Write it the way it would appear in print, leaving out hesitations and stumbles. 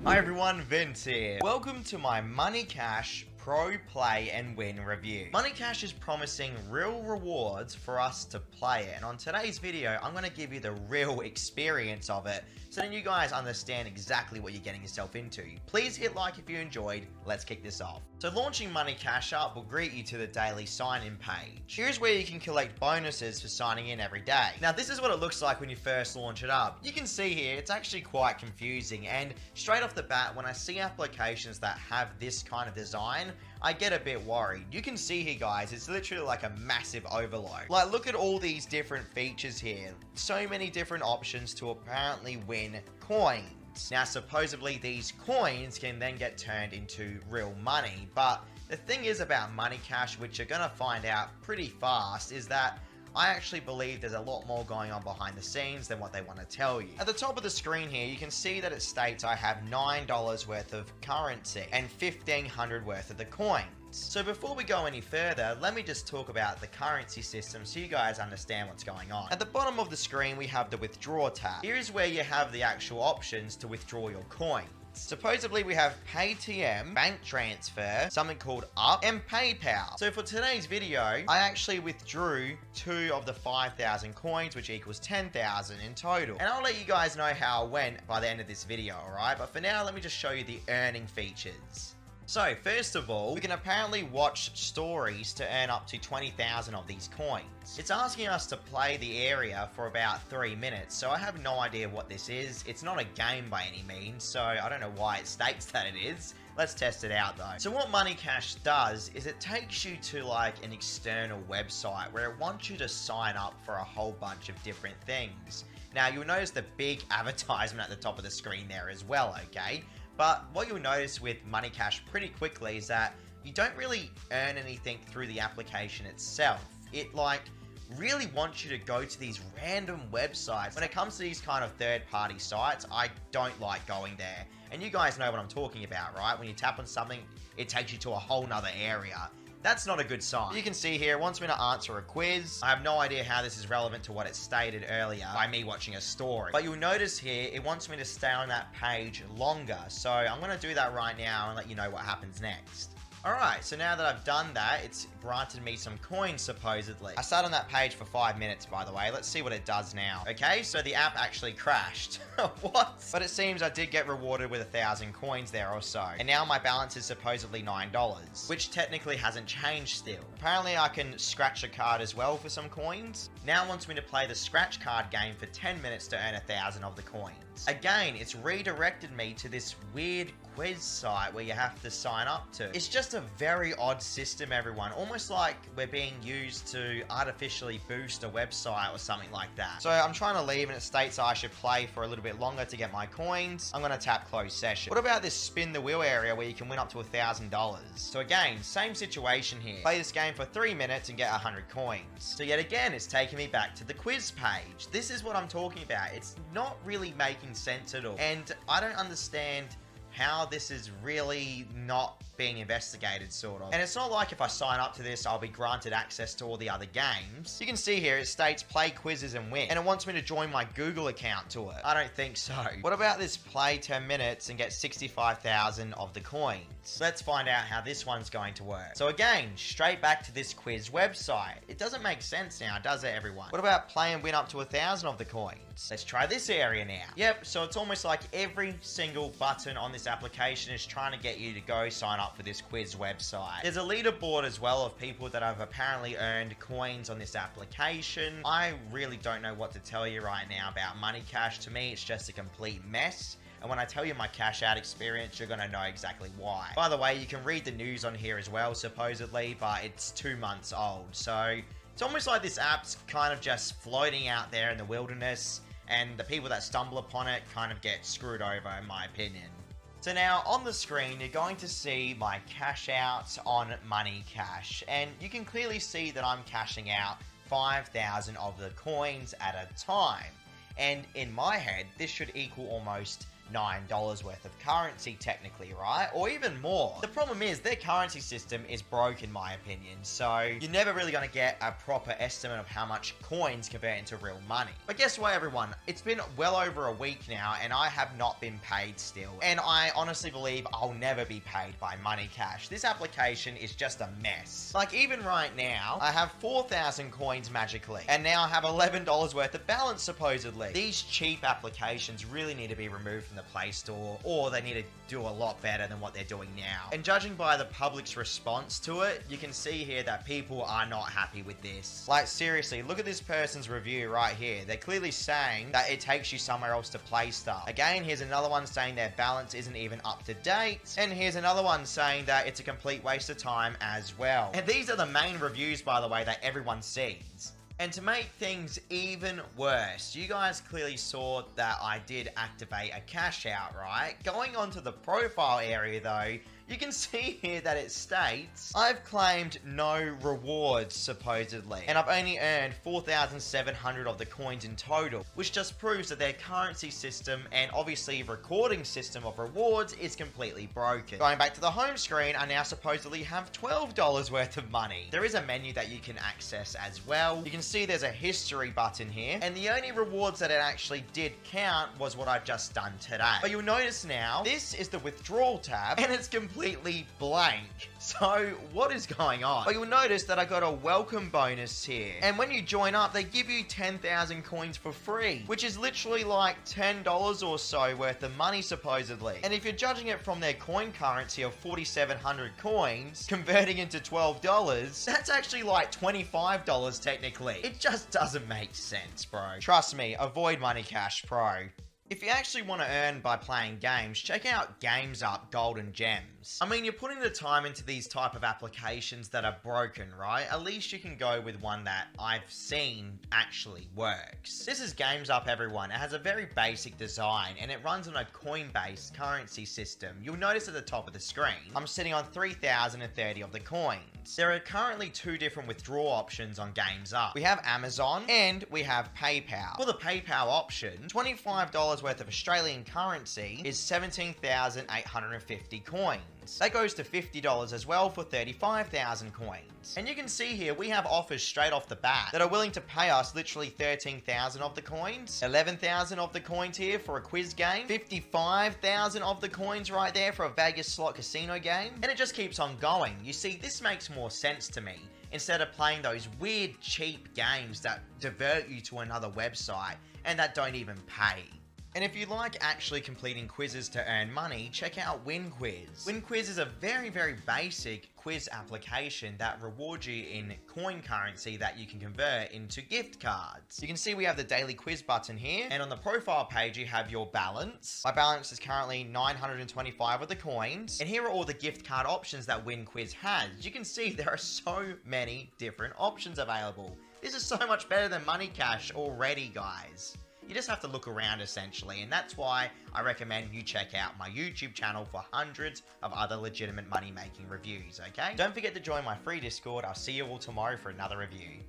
Hi everyone, Vince here. Welcome to my Money Cash Pro Play and Win review. Money Cash is promising real rewards for us to play it, and on today's video I'm going to give you the real experience of it so then you guys understand exactly what you're getting yourself into. Please hit like if you enjoyed. Let's kick this off. So launching Money Cash up will greet you to the daily sign-in page. Here's where you can collect bonuses for signing in every day. Now this is what it looks like when you first launch it up. You can see here it's actually quite confusing, and straight off the bat when I see applications that have this kind of design, I get a bit worried. You can see here guys, it's literally like a massive overload. Like look at all these different features here. So many different options to apparently win coins. Now supposedly these coins can then get turned into real money, but the thing is about Money Cash, which you're gonna find out pretty fast, is that I actually believe there's a lot more going on behind the scenes than what they want to tell you. At the top of the screen here, you can see that it states I have $9 worth of currency and $1,500 worth of the coins. So before we go any further, let me just talk about the currency system so you guys understand what's going on. At the bottom of the screen, we have the withdraw tab. Here's where you have the actual options to withdraw your coins. Supposedly we have Paytm, bank transfer, something called Up, and PayPal. So for today's video, I actually withdrew 2 of the 5,000 coins, which equals 10,000 in total. And I'll let you guys know how it went by the end of this video, alright? But for now, let me just show you the earning features. So, first of all, we can apparently watch stories to earn up to 20,000 of these coins. It's asking us to play the area for about 3 minutes, so I have no idea what this is. It's not a game by any means, so I don't know why it states that it is. Let's test it out though. So what Money Cash does is it takes you to like an external website where it wants you to sign up for a whole bunch of different things. Now, you'll notice the big advertisement at the top of the screen there as well, okay? But what you'll notice with Money Cash pretty quickly is that you don't really earn anything through the application itself. It like really wants you to go to these random websites. When it comes to these kind of third-party sites, I don't like going there. And you guys know what I'm talking about, right? When you tap on something, it takes you to a whole nother area. That's not a good sign. You can see here, it wants me to answer a quiz. I have no idea how this is relevant to what it stated earlier by me watching a story. But you'll notice here, it wants me to stay on that page longer. So I'm gonna do that right now and let you know what happens next. Alright, so now that I've done that, it's granted me some coins, supposedly. I sat on that page for 5 minutes, by the way. Let's see what it does now. Okay, so the app actually crashed. What? But it seems I did get rewarded with 1,000 coins there or so. And now my balance is supposedly $9, which technically hasn't changed still. Apparently I can scratch a card as well for some coins. Now it wants me to play the scratch card game for 10 minutes to earn 1,000 of the coins. Again, it's redirected me to this weird quiz site where you have to sign up to. It's just a very odd system, everyone. Almost like we're being used to artificially boost a website or something like that. So I'm trying to leave and it states I should play for a little bit longer to get my coins. I'm going to tap close session. What about this spin the wheel area where you can win up to $1,000? So again, same situation here. Play this game for 3 minutes and get 100 coins. So yet again, it's taking me back to the quiz page. This is what I'm talking about. It's not really making sense at all. And I don't understand how this is really not being investigated, sort of. And it's not like if I sign up to this, I'll be granted access to all the other games. You can see here, it states play quizzes and win. And it wants me to join my Google account to it. I don't think so. What about this play 10 minutes and get 65,000 of the coins? Let's find out how this one's going to work. So again, straight back to this quiz website. It doesn't make sense now, does it, everyone? What about play and win up to 1,000 of the coins? Let's try this area now. Yep, so it's almost like every single button on this application is trying to get you to go sign up for this quiz website. There's a leaderboard as well of people that have apparently earned coins on this application. I really don't know what to tell you right now about Money Cash. To me, it's just a complete mess. And when I tell you my cash out experience, you're gonna know exactly why. By the way, you can read the news on here as well, supposedly, but it's 2 months old. So it's almost like this app's kind of just floating out there in the wilderness, and the people that stumble upon it kind of get screwed over, in my opinion. So now on the screen, you're going to see my cash outs on Money Cash, and you can clearly see that I'm cashing out 5,000 of the coins at a time. And in my head, this should equal almost $9 worth of currency technically, right? Or even more. The problem is their currency system is broke in my opinion, so you're never really going to get a proper estimate of how much coins convert into real money. But guess what, everyone? It's been well over a week now and I have not been paid still. And I honestly believe I'll never be paid by Money Cash. This application is just a mess. Like even right now, I have 4,000 coins magically and now I have $11 worth of balance supposedly. These cheap applications really need to be removed from the Play Store, or they need to do a lot better than what they're doing now. And judging by the public's response to it, you can see here that people are not happy with this. Like seriously, look at this person's review right here. They're clearly saying that it takes you somewhere else to play stuff. Again, here's another one saying their balance isn't even up to date. And here's another one saying that it's a complete waste of time as well. And these are the main reviews, by the way, that everyone sees. And to make things even worse, you guys clearly saw that I did activate a cash out, right? Going on to the profile area though, you can see here that it states, I've claimed no rewards, supposedly, and I've only earned 4,700 of the coins in total, which just proves that their currency system and obviously recording system of rewards is completely broken. Going back to the home screen, I now supposedly have $12 worth of money. There is a menu that you can access as well. You can see there's a history button here, and the only rewards that it actually did count was what I've just done today. But you'll notice now, this is the withdrawal tab, and it's completely blank. So what is going on? But you'll notice that I got a welcome bonus here, and when you join up they give you 10,000 coins for free, which is literally like $10 or so worth of money supposedly. And if you're judging it from their coin currency of 4,700 coins converting into $12, that's actually like $25 technically. It just doesn't make sense, bro. Trust me, avoid Money Cash Pro. If you actually want to earn by playing games, check out Games Up Golden Gems. I mean, you're putting the time into these type of applications that are broken, right? At least you can go with one that I've seen actually works. This is Games Up, everyone. It has a very basic design and it runs on a coin-based currency system. You'll notice at the top of the screen, I'm sitting on 3,030 of the coins. There are currently two different withdrawal options on Games Up. We have Amazon and we have PayPal. For the PayPal option, $25 worth of Australian currency is 17,850 coins. That goes to $50 as well for 35,000 coins. And you can see here we have offers straight off the bat that are willing to pay us literally 13,000 of the coins, 11,000 of the coins here for a quiz game, 55,000 of the coins right there for a Vegas slot casino game, and it just keeps on going. You see, this makes more sense to me. Instead of playing those weird cheap games that divert you to another website and that don't even pay. And if you like actually completing quizzes to earn money, check out WinQuiz. WinQuiz is a very, very basic quiz application that rewards you in coin currency that you can convert into gift cards. You can see we have the daily quiz button here, and on the profile page you have your balance. My balance is currently 925 of the coins, and here are all the gift card options that WinQuiz has. You can see there are so many different options available. This is so much better than Money Cash already, guys. You just have to look around essentially, and that's why I recommend you check out my YouTube channel for hundreds of other legitimate money making reviews, okay? Don't forget to join my free Discord. I'll see you all tomorrow for another review.